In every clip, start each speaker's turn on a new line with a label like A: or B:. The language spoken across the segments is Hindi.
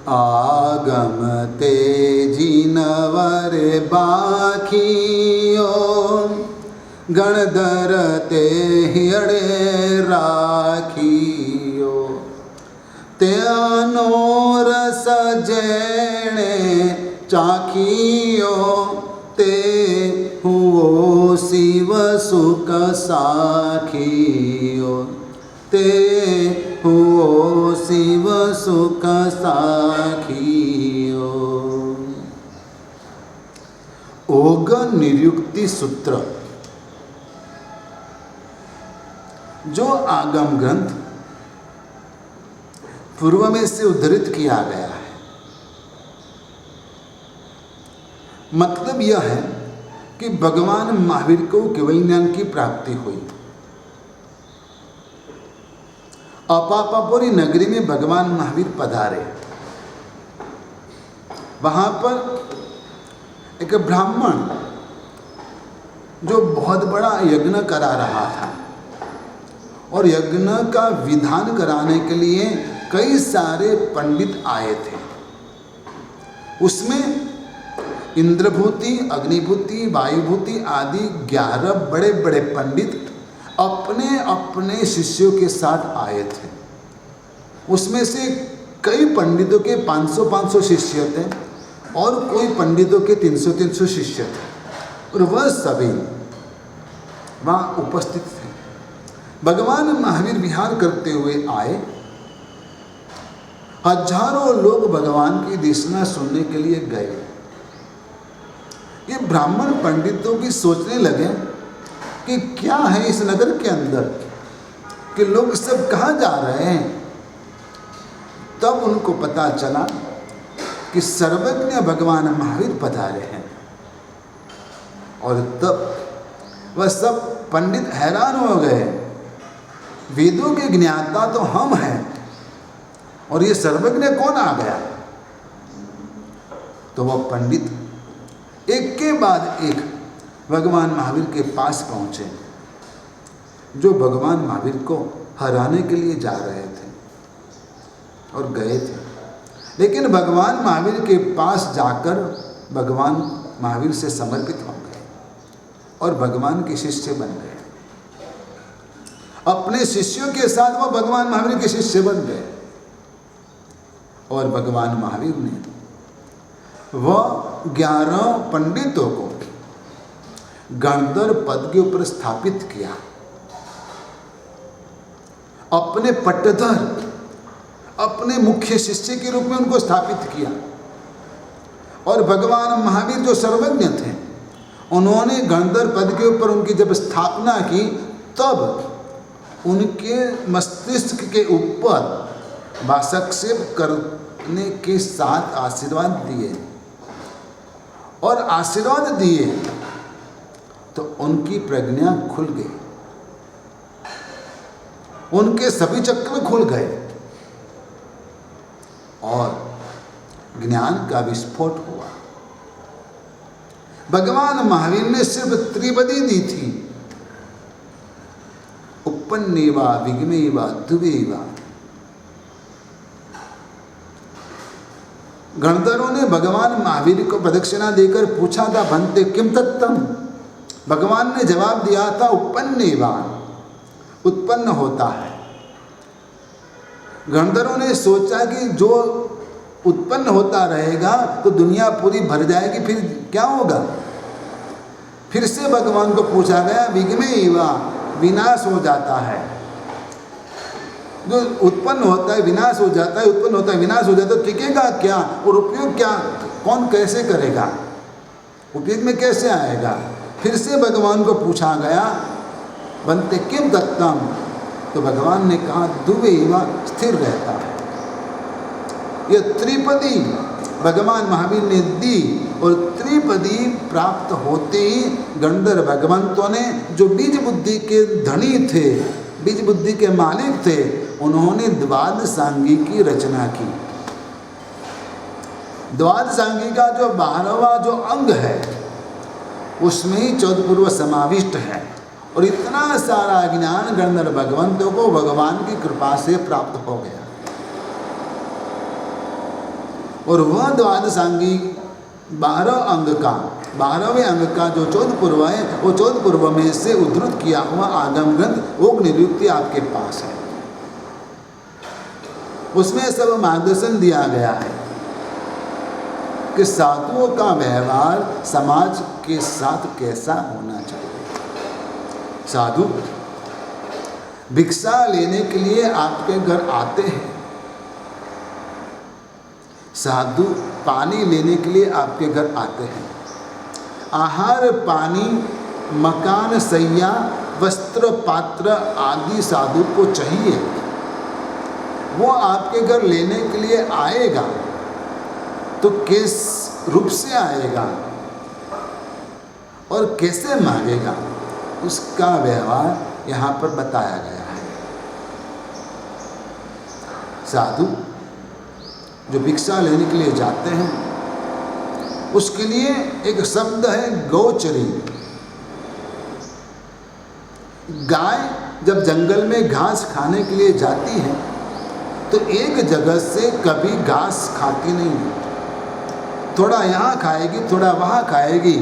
A: आगम तेजिनवर बाखियो गणधर ते हियड़े राखियो त्यानो रस जेणे चाखियो ते हुओ शिव सुख साखियो ते हुओ शिव सुख साखियो। ओग निरुक्ति सूत्र जो आगम ग्रंथ पूर्व में से उद्धृत किया गया है, मतलब यह है कि भगवान महावीर को केवल ज्ञान की प्राप्ति हुई। अपापापुरी नगरी में भगवान महावीर पधारे। वहां पर एक ब्राह्मण जो बहुत बड़ा यज्ञ करा रहा था और यज्ञ का विधान कराने के लिए कई सारे पंडित आए थे। उसमें इंद्रभूति, अग्निभूति, वायुभूति आदि 11 बड़े बड़े पंडित अपने अपने शिष्यों के साथ आए थे। उसमें से कई पंडितों के 500-500 शिष्य थे और कोई पंडितों के 300-300 शिष्य थे और वह सभी वहाँ उपस्थित थे। भगवान महावीर विहार करते हुए आए। हजारों लोग भगवान की देशना सुनने के लिए गए। ये ब्राह्मण पंडितों भी सोचने लगे कि क्या है इस नगर के अंदर कि लोग सब कहाँ जा रहे हैं। तब उनको पता चला कि सर्वज्ञ भगवान महावीर पधारे हैं और तब वह सब पंडित हैरान हो गए। वेदों के ज्ञाता तो हम हैं और ये सर्वज्ञ कौन आ गया। तो वह पंडित एक के बाद एक भगवान महावीर के पास पहुंचे, जो भगवान महावीर को हराने के लिए जा रहे थे और गए थे। लेकिन भगवान महावीर के पास जाकर भगवान महावीर से समर्पित हो गए और भगवान के शिष्य बन गए। अपने शिष्यों के साथ वह भगवान महावीर के शिष्य बन गए और भगवान महावीर ने वह 11 पंडितों को गणधर पद के ऊपर स्थापित किया। अपने पट्टधर, अपने मुख्य शिष्य के रूप में उनको स्थापित किया और भगवान महावीर जो सर्वज्ञ थे, उन्होंने गणधर पद के ऊपर उनकी जब स्थापना की तब उनके मस्तिष्क के ऊपर वासक्षेप करने के साथ आशीर्वाद दिए और आशीर्वाद दिए तो उनकी प्रज्ञा खुल गई, उनके सभी चक्र खुल गए और ज्ञान का विस्फोट हुआ। भगवान महावीर ने सिर्फ त्रिपदी दी थी, उपन्नेवा विग्मेवा द्विवेवा। गणधरों ने भगवान महावीर को प्रदक्षिणा देकर पूछा था, भन्ते किम तत्तम। भगवान ने जवाब दिया था, उपन्नेवा, उत्पन्न होता है। गणधरों ने सोचा कि जो उत्पन्न होता रहेगा तो दुनिया पूरी भर जाएगी, फिर क्या होगा। फिर से भगवान को पूछा गया, विग्मेवा, विनाश हो जाता है। जो उत्पन्न होता है विनाश हो जाता है, उत्पन्न होता है विनाश हो जाता है, टिकेगा क्या और उपयोग क्या, कौन कैसे करेगा, उपयोग में कैसे आएगा। फिर से भगवान को पूछा गया, बनते किम दत्तम, तो भगवान ने कहा दुवेवा, स्थिर रहता है। यह त्रिपदी भगवान महावीर ने दी और त्रिपदी प्राप्त होते ही गणधर भगवंतों ने, जो बीज बुद्धि के धनी थे, बीज बुद्धि के मालिक थे, उन्होंने द्वादशांगी की रचना की। द्वादशांगी का जो 12वां जो अंग है उसमें ही 14 पूर्व समाविष्ट है और इतना सारा ज्ञान गणधर भगवंतों को भगवान की कृपा से प्राप्त हो गया। और वह द्वादशांगी 12वें अंग का जो 14 पूर्व है, वो 14 पूर्व में से उद्धृत किया हुआ आगम ग्रंथ योग निरुक्ति आपके पास है। उसमें सब मार्गदर्शन दिया गया है कि साधुओं का व्यवहार समाज के साथ कैसा होना चाहिए। साधु भिक्षा लेने के लिए आपके घर आते हैं, साधु पानी लेने के लिए आपके घर आते हैं। आहार पानी, मकान, शैया, वस्त्र, पात्र आदि साधु को चाहिए। वो आपके घर लेने के लिए आएगा तो किस रूप से आएगा और कैसे मांगेगा, उसका व्यवहार यहाँ पर बताया गया है। साधु जो भिक्षा लेने के लिए जाते हैं, उसके लिए एक शब्द है गौचरी। गाय जब जंगल में घास खाने के लिए जाती है तो एक जगह से कभी घास खाती नहीं है, थोड़ा यहाँ खाएगी, थोड़ा वहाँ खाएगी,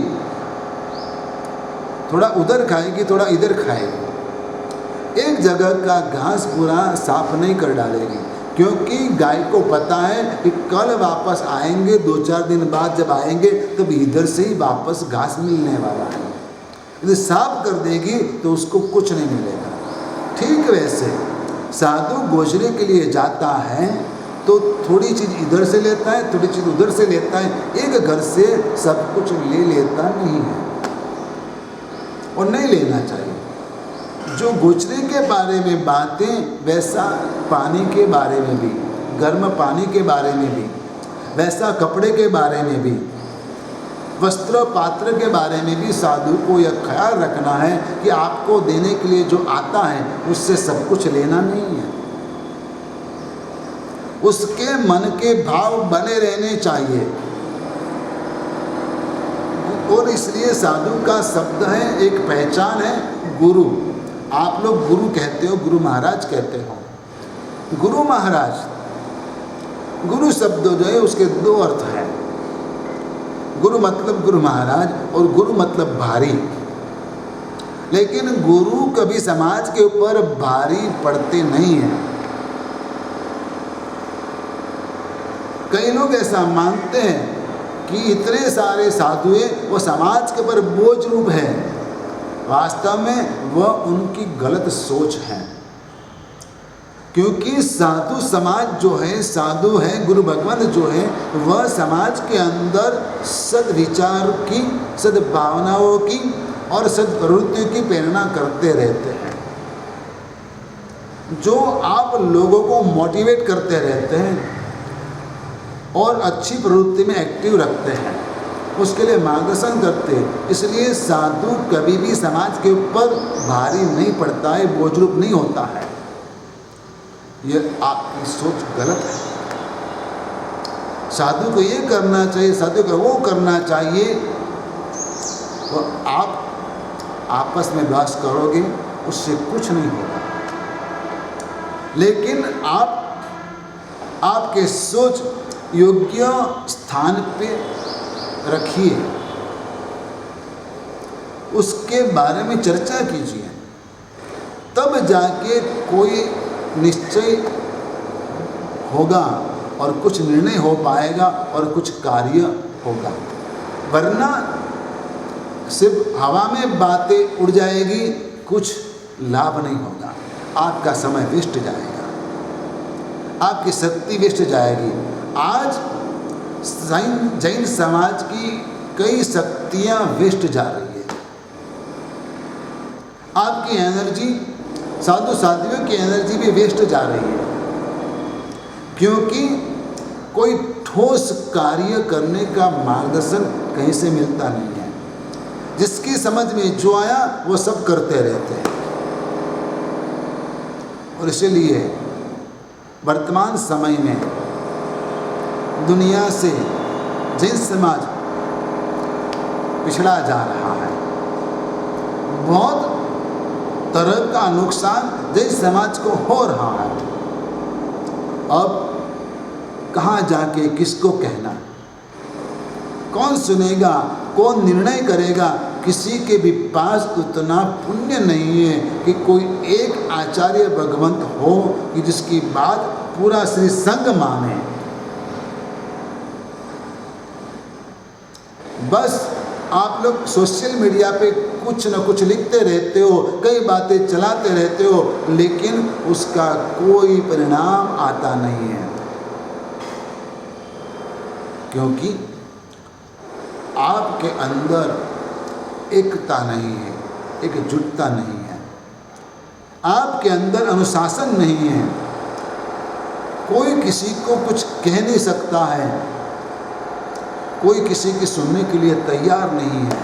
A: थोड़ा उधर खाएगी, थोड़ा इधर खाएगी। एक जगह का घास पूरा साफ नहीं कर डालेगी, क्योंकि गाय को पता है कि कल वापस आएंगे, 2-4 दिन बाद जब आएंगे तब इधर से ही वापस घास मिलने वाला है। यदि साफ कर देगी तो उसको कुछ नहीं मिलेगा। ठीक वैसे साधु गोचरे के लिए जाता है तो थोड़ी चीज़ इधर से लेता है, थोड़ी चीज़ उधर से लेता है, एक घर से सब कुछ ले लेता नहीं है और नहीं लेना चाहिए। जो गोचरे के बारे में बातें, वैसा पानी के बारे में भी, गर्म पानी के बारे में भी, वैसा कपड़े के बारे में भी, वस्त्र पात्र के बारे में भी साधु को यह ख्याल रखना है कि आपको देने के लिए जो आता है उससे सब कुछ लेना नहीं है। उसके मन के भाव बने रहने चाहिए। और इसलिए साधु का शब्द है, एक पहचान है गुरु। आप लोग गुरु कहते हो, गुरु महाराज कहते हो। गुरु महाराज, गुरु शब्द जो है उसके 2 अर्थ हैं। गुरु मतलब गुरु महाराज और गुरु मतलब भारी। लेकिन गुरु कभी समाज के ऊपर भारी पड़ते नहीं हैं। कई लोग ऐसा मानते हैं कि इतने सारे साधु हैं वो समाज के ऊपर बोझ रूप है। वास्तव में वह उनकी गलत सोच है, क्योंकि साधु समाज जो है, साधु है, गुरु भगवान जो है, वह समाज के अंदर सद्विचार की, सद्भावनाओं की और सद्प्रवृत्तियों की प्रेरणा करते रहते हैं। जो आप लोगों को मोटिवेट करते रहते हैं और अच्छी प्रवृत्ति में एक्टिव रखते हैं, उसके लिए मार्गदर्शन करते हैं। इसलिए साधु कभी भी समाज के ऊपर भारी नहीं पड़ता है, बोझ रूप नहीं होता है। यह आपकी सोच गलत है। साधु को ये करना चाहिए, साधु को वो करना चाहिए। तो आप आपस में बहस करोगे, उससे कुछ नहीं होगा। लेकिन आपके सोच योग्य स्थान पे रखिए, उसके बारे में चर्चा कीजिए, तब जाके कोई निश्चय होगा और कुछ निर्णय हो पाएगा और कुछ कार्य होगा। वरना सिर्फ हवा में बातें उड़ जाएगी, कुछ लाभ नहीं होगा। आपका समय वेस्ट जाएगा, आपकी शक्ति वेस्ट जाएगी। आज जैन समाज की कई शक्तियाँ वेस्ट जा रही है। आपकी एनर्जी, साधु साध्वियों की एनर्जी भी वेस्ट जा रही है, क्योंकि कोई ठोस कार्य करने का मार्गदर्शन कहीं से मिलता नहीं है। जिसकी समझ में जो आया वो सब करते रहते हैं। और इसलिए वर्तमान समय में दुनिया से जैन समाज पिछड़ा जा रहा है। बहुत तरह का नुकसान जैन समाज को हो रहा है। अब कहाँ जाके किसको कहना, कौन सुनेगा, कौन निर्णय करेगा। किसी के भी पास उतना पुण्य नहीं है कि कोई एक आचार्य भगवंत हो कि जिसकी बात पूरा श्री संघ माने। बस आप लोग सोशल मीडिया पे कुछ न कुछ लिखते रहते हो, कई बातें चलाते रहते हो, लेकिन उसका कोई परिणाम आता नहीं है, क्योंकि आपके अंदर एकता नहीं है, एकजुटता नहीं है, आपके अंदर अनुशासन नहीं है, कोई किसी को कुछ कह नहीं सकता है, कोई किसी की सुनने के लिए तैयार नहीं है,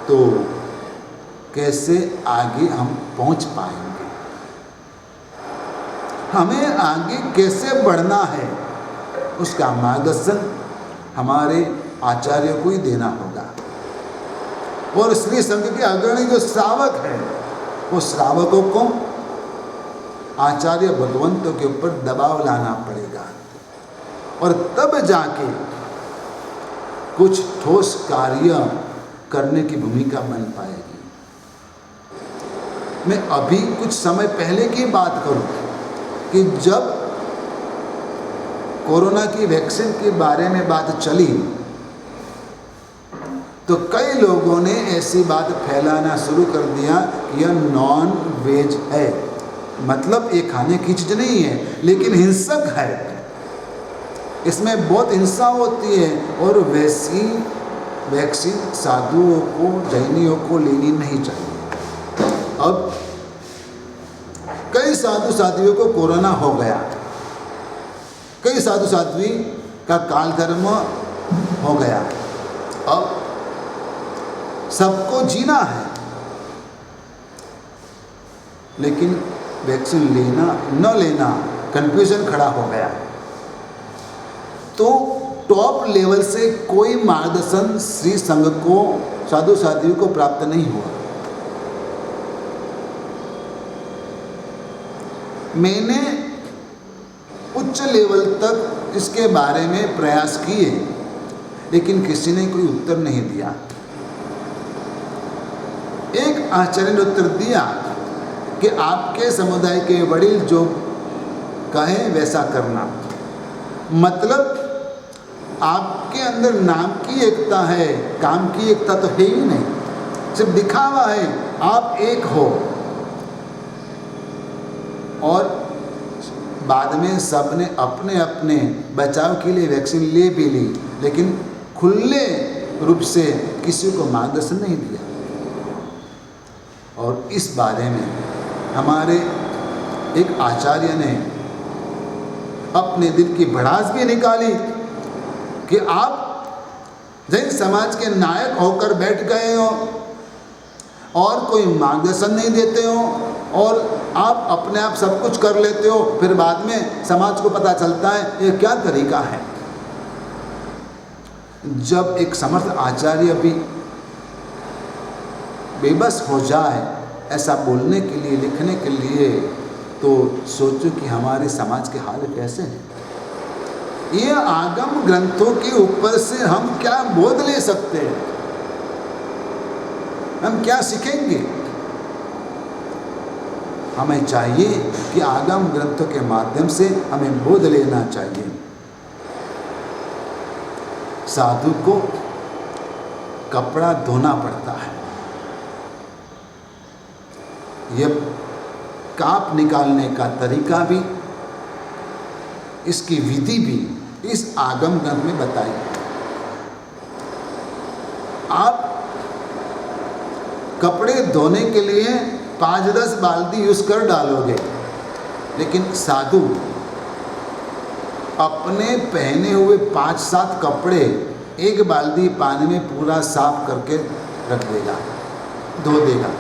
A: तो कैसे आगे हम पहुंच पाएंगे? हमें आगे कैसे बढ़ना है, उसका मार्गदर्शन हमारे आचार्य को ही देना होगा। और श्री संघ के अग्रणी जो श्रावक है, वो श्रावकों को आचार्य भगवंतों के ऊपर दबाव लाना पड़ेगा, और तब जाके कुछ ठोस कार्य करने की भूमिका बन पाएगी। मैं अभी कुछ समय पहले की बात करूं कि जब कोरोना की वैक्सीन के बारे में बात चली, तो कई लोगों ने ऐसी बात फैलाना शुरू कर दिया कि यह नॉन वेज है, मतलब ये खाने की चीज़ नहीं है, लेकिन हिंसक है, इसमें बहुत हिंसा होती है, और वैसी वैक्सीन साधुओं को, जैनियों को लेनी नहीं चाहिए। अब कई साधु साध्वियों को कोरोना हो गया, कई साधु साध्वी का कालकर्म हो गया, अब सबको जीना है, लेकिन वैक्सीन लेना न लेना कंफ्यूजन खड़ा हो गया। तो टॉप लेवल से कोई मार्गदर्शन श्री संघ को, साधु साध्वी को प्राप्त नहीं हुआ। मैंने उच्च लेवल तक इसके बारे में प्रयास किए, लेकिन किसी ने कोई उत्तर नहीं दिया। एक आचार्य ने उत्तर दिया कि आपके समुदाय के वडील जो कहें वैसा करना, मतलब आपके अंदर नाम की एकता है, काम की एकता तो है ही नहीं, सिर्फ दिखावा है, आप एक हो। और बाद में सबने अपने अपने बचाव के लिए वैक्सीन ले भी ली, लेकिन खुले रूप से किसी को मार्गदर्शन नहीं दिया। और इस बारे में हमारे एक आचार्य ने अपने दिल की भड़ास भी निकाली कि आप जैन समाज के नायक होकर बैठ गए हो और कोई मार्गदर्शन नहीं देते हो, और आप अपने आप सब कुछ कर लेते हो, फिर बाद में समाज को पता चलता है ये क्या तरीका है। जब एक समर्थ आचार्य भी बेबस हो जाए ऐसा बोलने के लिए, लिखने के लिए, तो सोचो कि हमारे समाज के हाल कैसे हैं। ये आगम ग्रंथों के ऊपर से हम क्या बोध ले सकते हैं, हम क्या सीखेंगे? हमें चाहिए कि आगम ग्रंथों के माध्यम से हमें बोध लेना चाहिए। साधु को कपड़ा धोना पड़ता है, यह काप निकालने का तरीका भी, इसकी विधि भी इस आगम ग्रंथ में बताई। आप कपड़े धोने के लिए 5-10 बाल्टी यूज कर डालोगे, लेकिन साधु अपने पहने हुए 5-7 कपड़े एक बाल्टी पानी में पूरा साफ करके रख देगा, धो देगा।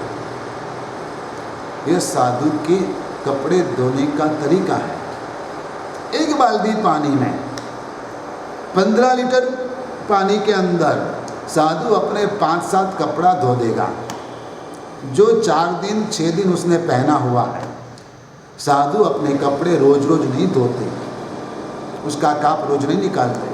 A: यह साधु के कपड़े धोने का तरीका है। एक बाल्टी पानी में 15 लीटर पानी के अंदर साधु अपने 5-7 कपड़ा धो देगा, जो 4 दिन 6 दिन उसने पहना हुआ है। साधु अपने कपड़े रोज रोज नहीं धोते, उसका काप रोज नहीं निकालते,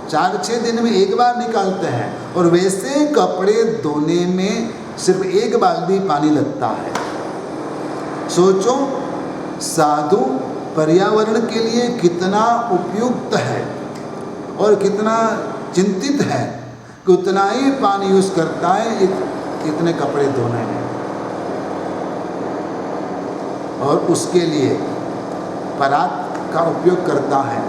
A: 4-6 दिन में एक बार निकालते हैं। और वैसे कपड़े धोने में सिर्फ 1 बाल्टी पानी लगता है। सोचो साधु पर्यावरण के लिए कितना उपयुक्त है और कितना चिंतित है कि उतना ही पानी यूज करता है इतने कपड़े धोने में, और उसके लिए परात का उपयोग करता है।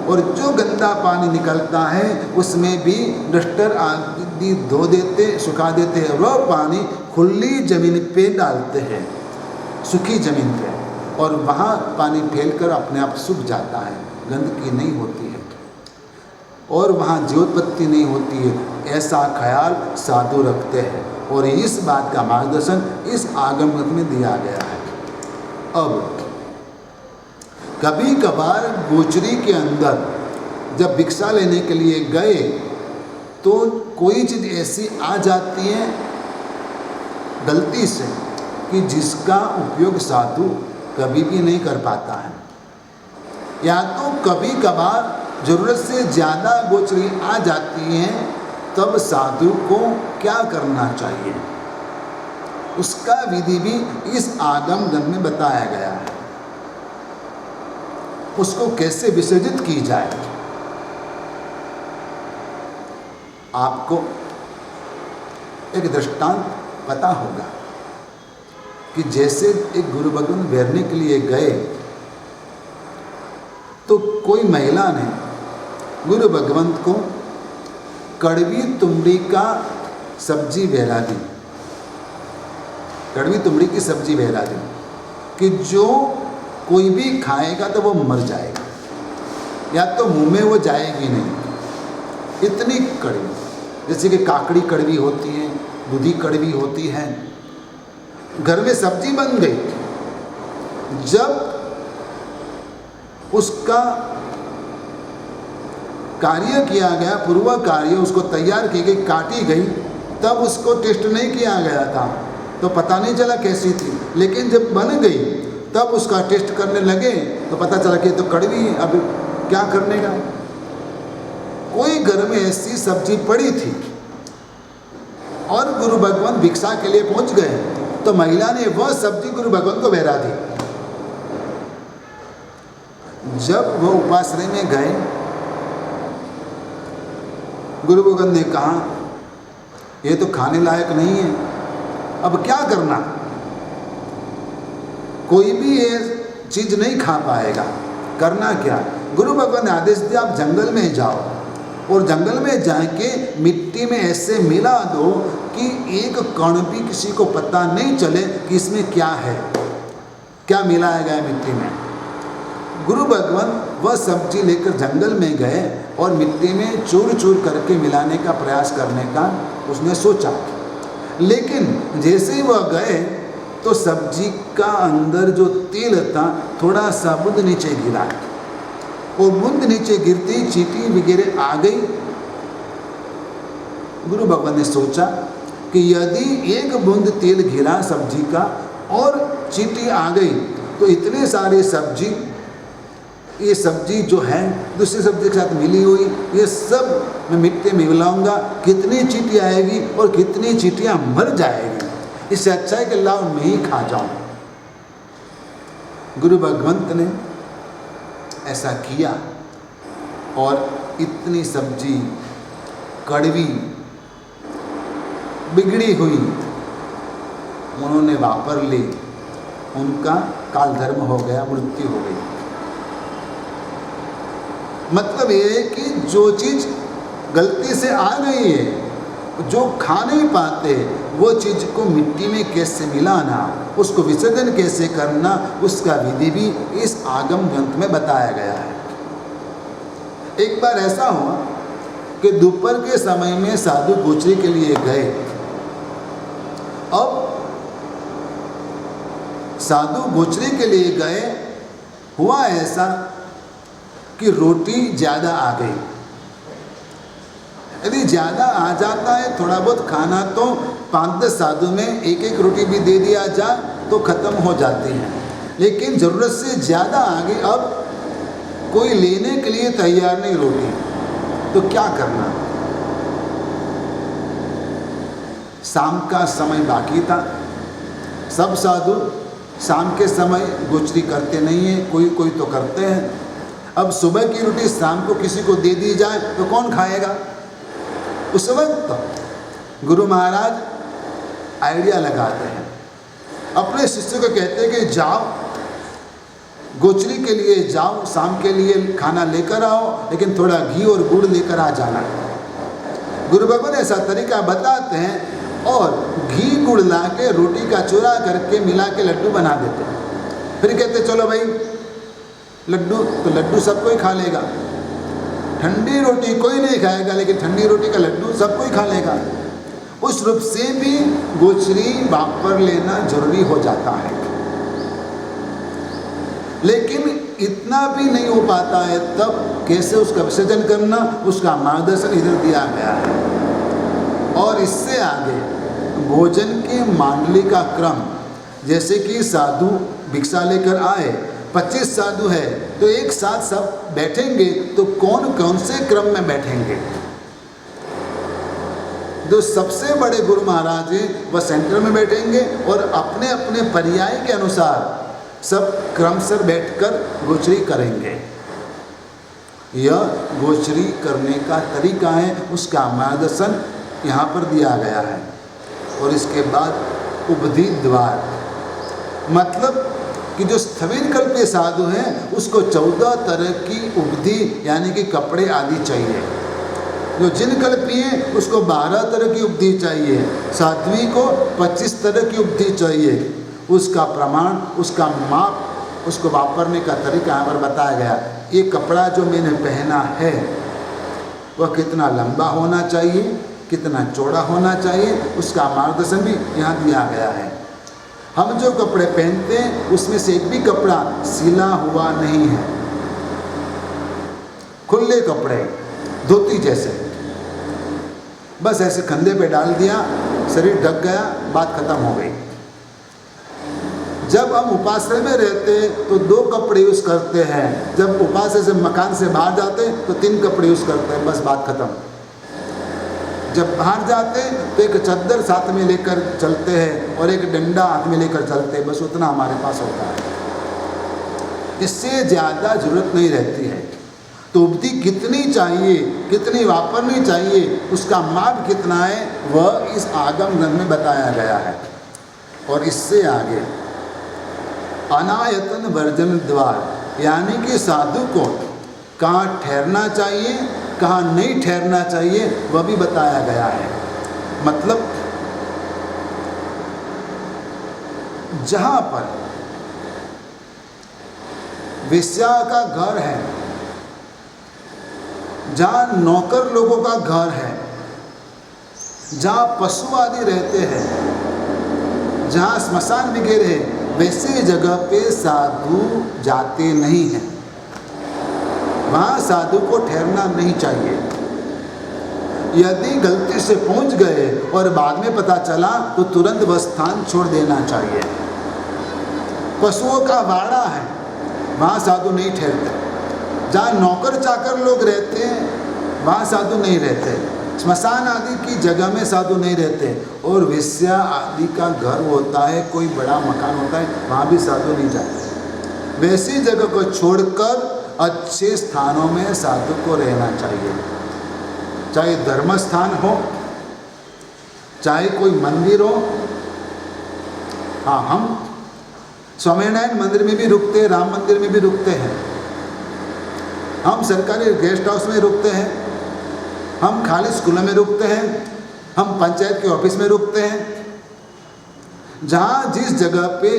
A: और जो गंदा पानी निकलता है उसमें भी डस्टर आदि धो देते, सुखा देते हैं। वह पानी खुली ज़मीन पे डालते हैं, सूखी ज़मीन पे, और वहाँ पानी फैलकर अपने आप सूख जाता है, गंदगी नहीं होती है और वहाँ जीवोत्पत्ति नहीं होती है। ऐसा ख्याल साधु रखते हैं और इस बात का मार्गदर्शन इस आगम ग्रंथ में दिया गया है। अब कभी कभार गोचरी के अंदर जब भिक्षा लेने के लिए गए तो कोई चीज़ ऐसी आ जाती है गलती से कि जिसका उपयोग साधु कभी भी नहीं कर पाता है, या तो कभी कभार ज़रूरत से ज़्यादा गोचरी आ जाती है, तब साधु को क्या करना चाहिए उसका विधि भी इस आगम ग्रंथ में बताया गया है। उसको कैसे विसर्जित की जाए। आपको एक दृष्टांत पता होगा कि जैसे एक गुरु भगवान बैठने के लिए गए तो कोई महिला ने गुरु भगवंत को कड़वी तुमड़ी का सब्जी बहरा दी, कड़वी तुमड़ी की सब्जी बहरा दी कि जो कोई भी खाएगा तो वो मर जाएगा, या तो मुंह में वो जाएगी नहीं, इतनी कड़वी। जैसे कि काकड़ी कड़वी होती है, दूधी कड़वी होती है। घर में सब्जी बन गई, जब उसका कार्य किया गया, पूर्व कार्य उसको तैयार की गई, काटी गई, तब उसको टेस्ट नहीं किया गया था तो पता नहीं चला कैसी थी, लेकिन जब बन गई तब उसका टेस्ट करने लगे तो पता चला कि तो कड़वी है, अब क्या करने का। कोई घर में ऐसी सब्जी पड़ी थी और गुरु भगवान भिक्षा के लिए पहुंच गए तो महिला ने वह सब्जी गुरु भगवान को बहरा दी। जब वो उपाश्रय में गए, गुरु भगवान ने कहा ये तो खाने लायक नहीं है, अब क्या करना। कोई भी ये चीज़ नहीं खा पाएगा, करना क्या। गुरु भगवान ने आदेश दिया आप जंगल में जाओ और जंगल में जाके मिट्टी में ऐसे मिला दो कि एक कण भी किसी को पता नहीं चले कि इसमें क्या है, क्या मिलाया गया मिट्टी में। गुरु भगवान वह सब्जी लेकर जंगल में गए और मिट्टी में चूर चूर करके मिलाने का प्रयास करने का उसने सोचा, लेकिन जैसे ही वह गए तो सब्जी का अंदर जो तेल था थोड़ा सा बूंद नीचे गिरा और बूंद नीचे गिरती चींटी वगैरह आ गई। गुरु भगवान ने सोचा कि यदि एक बूंद तेल गिरा सब्जी का और चींटी आ गई तो इतने सारे सब्जी, ये सब्जी जो है दूसरी सब्जी के साथ मिली हुई, ये सब मैं मिट्टी में मिलाऊंगा, कितनी चींटी आएगी और कितनी चींटियाँ मर जाएगी, इससे अच्छा है कि लाओ मैं ही खा जाऊं। गुरु भगवंत ने ऐसा किया और इतनी सब्जी कड़वी बिगड़ी हुई उन्होंने वापर ली, उनका काल धर्म हो गया, मृत्यु हो गई। मतलब ये है कि जो चीज़ गलती से आ गई है, जो खा नहीं पाते, वो चीज़ को मिट्टी में कैसे मिलाना, उसको विसर्जन कैसे करना, उसका विधि भी इस आगम ग्रंथ में बताया गया है। एक बार ऐसा हुआ कि दोपहर के समय में साधु गोचरी के लिए गए। अब साधु गोचरी के लिए गए, हुआ ऐसा कि रोटी ज़्यादा आ गई। यदि ज़्यादा आ जाता है थोड़ा बहुत खाना तो 5-10 साधु में एक एक रोटी भी दे दिया जाए तो ख़त्म हो जाती है, लेकिन ज़रूरत से ज़्यादा आगे अब कोई लेने के लिए तैयार नहीं रोटी, तो क्या करना। शाम का समय बाकी था, सब साधु शाम के समय गोचरी करते नहीं हैं, कोई कोई तो करते हैं। अब सुबह की रोटी शाम को किसी को दे दी जाए तो कौन खाएगा। उस वक्त गुरु महाराज आइडिया लगाते हैं, अपने शिष्य को कहते हैं कि जाओ गोचरी के लिए जाओ, शाम के लिए खाना लेकर आओ, लेकिन थोड़ा घी और गुड़ लेकर आ जाना। गुरु भगवान ऐसा तरीका बताते हैं और घी गुड़ ला के रोटी का चूरा करके मिला के लड्डू बना देते हैं। फिर कहते चलो भाई लड्डू, तो लड्डू सब कोई खा लेगा। ठंडी रोटी कोई नहीं खाएगा, लेकिन ठंडी रोटी का लड्डू सब कोई खा लेगा। उस रूप से भी गोचरी वापर लेना जरूरी हो जाता है, लेकिन इतना भी नहीं हो पाता है, तब कैसे उसका विसर्जन करना, उसका मार्गदर्शन इधर दिया गया है। और इससे आगे भोजन के मांडली का क्रम, जैसे कि साधु भिक्षा लेकर आए, 25 साधु है तो एक साथ सब बैठेंगे, तो कौन कौन से क्रम में बैठेंगे। जो सबसे बड़े गुरु महाराज हैं वह सेंटर में बैठेंगे और अपने अपने पर्याय के अनुसार सब क्रमशः बैठकर गोचरी करेंगे। यह गोचरी करने का तरीका है, उसका मार्गदर्शन यहाँ पर दिया गया है। और इसके बाद उपधि द्वार, मतलब कि जो स्थविर कल्पीय साधु हैं उसको 14 तरह की उपधि यानी कि कपड़े आदि चाहिए। जो जिन कल्पी हैं उसको 12 तरह की उपधि चाहिए। साध्वी को 25 तरह की उपधि चाहिए। उसका प्रमाण, उसका माप, उसको वापरने का तरीका यहाँ पर बताया गया। ये कपड़ा जो मैंने पहना है वह कितना लंबा होना चाहिए, कितना चौड़ा होना चाहिए, उसका मार्गदर्शन भी यहाँ दिया गया है। हम जो कपड़े पहनते हैं उसमें से एक भी कपड़ा सिला हुआ नहीं है, खुले कपड़े, धोती जैसे, बस ऐसे कंधे पे डाल दिया, शरीर ढक गया, बात खत्म हो गई। जब हम उपाश्रय में रहते हैं तो 2 कपड़े यूज़ करते हैं, जब उपाश्रय से मकान से बाहर जाते हैं तो 3 कपड़े यूज़ करते हैं, बस बात खत्म। जब बाहर जाते हैं तो एक चद्दर साथ में लेकर चलते हैं और एक डंडा हाथ में लेकर चलते हैं, बस उतना हमारे पास होता है। इससे ज़्यादा ज़रूरत नहीं रहती है। तो उपधि कितनी चाहिए, कितनी वापरनी चाहिए, उसका माप कितना है, वह इस आगम ग्रंथ में बताया गया है। और इससे आगे अनायतन वर्जन द्वार, यानी कि साधु को कहाँ ठहरना चाहिए, कहाँ नहीं ठहरना चाहिए, वह भी बताया गया है। मतलब जहाँ पर वेश्या का घर है, जहाँ नौकर लोगों का घर है, जहाँ पशु आदि रहते हैं, जहाँ स्मशान वगैरह है, वैसे जगह पे साधु जाते नहीं हैं। वहाँ साधु को ठहरना नहीं चाहिए। यदि गलती से पहुँच गए और बाद में पता चला तो तुरंत वह स्थान छोड़ देना चाहिए। पशुओं का वाड़ा है, वहाँ साधु नहीं ठहरते। जहाँ नौकर चाकर लोग रहते हैं वहाँ साधु नहीं रहते। स्मशान आदि की जगह में साधु नहीं रहते। और वेश्या आदि का घर होता है, कोई बड़ा मकान होता है, वहाँ भी साधु नहीं जाते। वैसी जगह को छोड़कर अच्छे स्थानों में साधु को रहना चाहिए। चाहे धर्म स्थान हो, चाहे कोई मंदिर हो। हाँ, हम स्वामीनारायण मंदिर में भी रुकते हैं, राम मंदिर में भी रुकते हैं, हम सरकारी गेस्ट हाउस में रुकते हैं, हम खाली स्कूलों में रुकते हैं, हम पंचायत के ऑफिस में रुकते हैं। जहाँ जिस जगह पे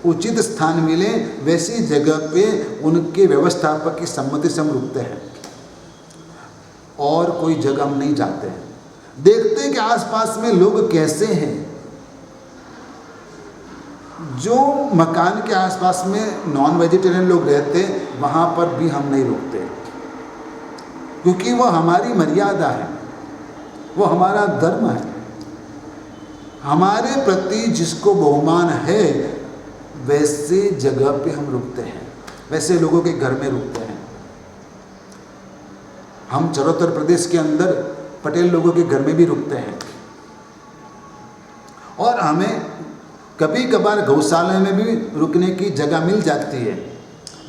A: उचित स्थान मिले वैसी जगह पे उनके व्यवस्थापक की सम्मति से हम रुकते हैं, और कोई जगह हम नहीं जाते हैं। देखते हैं कि आसपास में लोग कैसे हैं। जो मकान के आसपास में नॉन वेजिटेरियन लोग रहते हैं वहाँ पर भी हम नहीं रुकते, क्योंकि वह हमारी मर्यादा है, वो हमारा धर्म है। हमारे प्रति जिसको बहुमान है वैसे जगह पे हम रुकते हैं, वैसे लोगों के घर में रुकते हैं। हम चरोतर प्रदेश के अंदर पटेल लोगों के घर में भी रुकते हैं, और हमें कभी कभार गौशाला में भी रुकने की जगह मिल जाती है।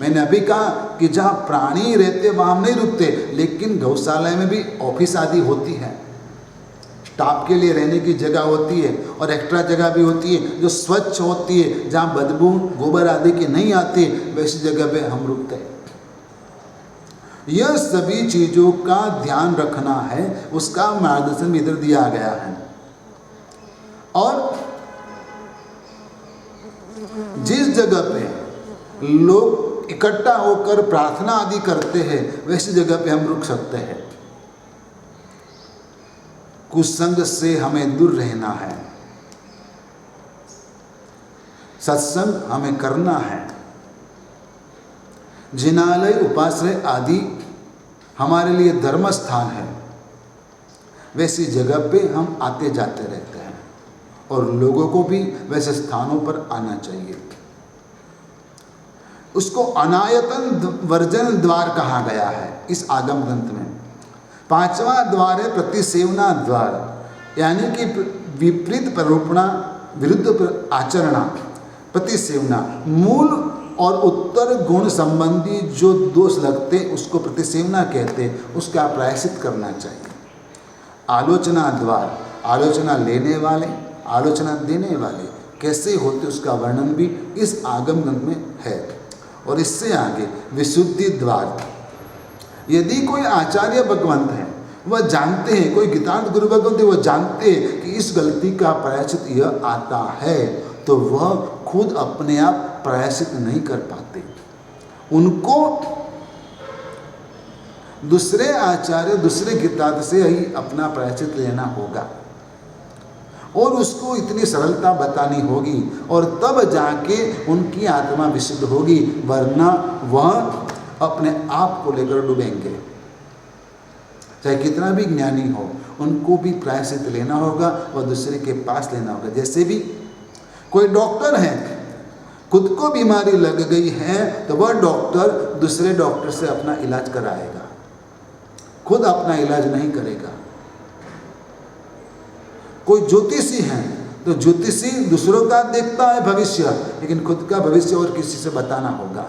A: मैंने अभी कहा कि जहाँ प्राणी रहते वहाँ हम नहीं रुकते, लेकिन गौशाला में भी ऑफिस आदि होती है, स्टाफ के लिए रहने की जगह होती है, और एक्स्ट्रा जगह भी होती है जो स्वच्छ होती है, जहाँ बदबू गोबर आदि की नहीं आती, वैसी जगह पे हम रुकते हैं। यह सभी चीज़ों का ध्यान रखना है, उसका मार्गदर्शन भी इधर दिया गया है। और जिस जगह पे लोग इकट्ठा होकर प्रार्थना आदि करते हैं, वैसी जगह पे हम रुक सकते हैं। कुसंग से हमें दूर रहना है, सत्संग हमें करना है। जिनालय, उपाश्रय आदि हमारे लिए धर्म स्थान है, वैसी जगह पे हम आते जाते रहते हैं, और लोगों को भी वैसे स्थानों पर आना चाहिए। उसको अनायतन वर्जन द्वार कहा गया है इस आगम ग्रंथ में। 5वां द्वार है प्रतिसेवना द्वार, यानी कि विपरीत प्ररूपणा, विरुद्ध आचरणा, प्रतिसेवना। मूल और उत्तर गुण संबंधी जो दोष लगते उसको प्रतिसेवना कहते हैं, उसका प्रायश्चित करना चाहिए। आलोचना द्वार, आलोचना लेने वाले, आलोचना देने वाले कैसे होते उसका वर्णन भी इस आगम ग्रंथ में है। और इससे आगे विशुद्धि द्वार, यदि कोई आचार्य भगवंत है, वह जानते हैं, कोई गीतार्थ गुरु भगवंत है, वह जानते हैं कि इस गलती का प्रायश्चित यह आता है, तो वह खुद अपने आप प्रायश्चित नहीं कर पाते। उनको दूसरे आचार्य, दूसरे गीतार्थ से ही अपना प्रायश्चित लेना होगा, और उसको इतनी सरलता बतानी होगी, और तब जाके उनकी आत्मा विशुद्ध होगी, वरना वह अपने आप को लेकर डूबेंगे। चाहे कितना भी ज्ञानी हो, उनको भी प्रायश्चित लेना होगा और दूसरे के पास लेना होगा। जैसे भी कोई डॉक्टर है, खुद को बीमारी लग गई है, तो वह डॉक्टर दूसरे डॉक्टर से अपना इलाज कराएगा, खुद अपना इलाज नहीं करेगा। कोई ज्योतिषी है तो ज्योतिषी दूसरों का देखता है भविष्य, लेकिन खुद का भविष्य और किसी से बताना होगा।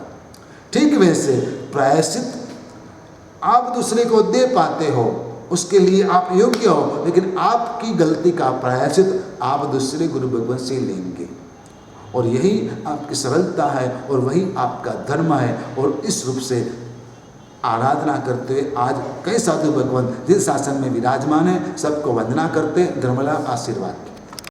A: ठीक वैसे प्रायश्चित आप दूसरे को दे पाते हो, उसके लिए आप योग्य हो, लेकिन आपकी गलती का प्रायश्चित आप दूसरे गुरु भगवत से लेंगे, और यही आपकी सरलता है और वही आपका धर्म है। और इस रूप से आराधना करते हुए आज कई साधु भगवान जिस शासन में विराजमान है, सबको वंदना करते, धर्मला आशीर्वाद।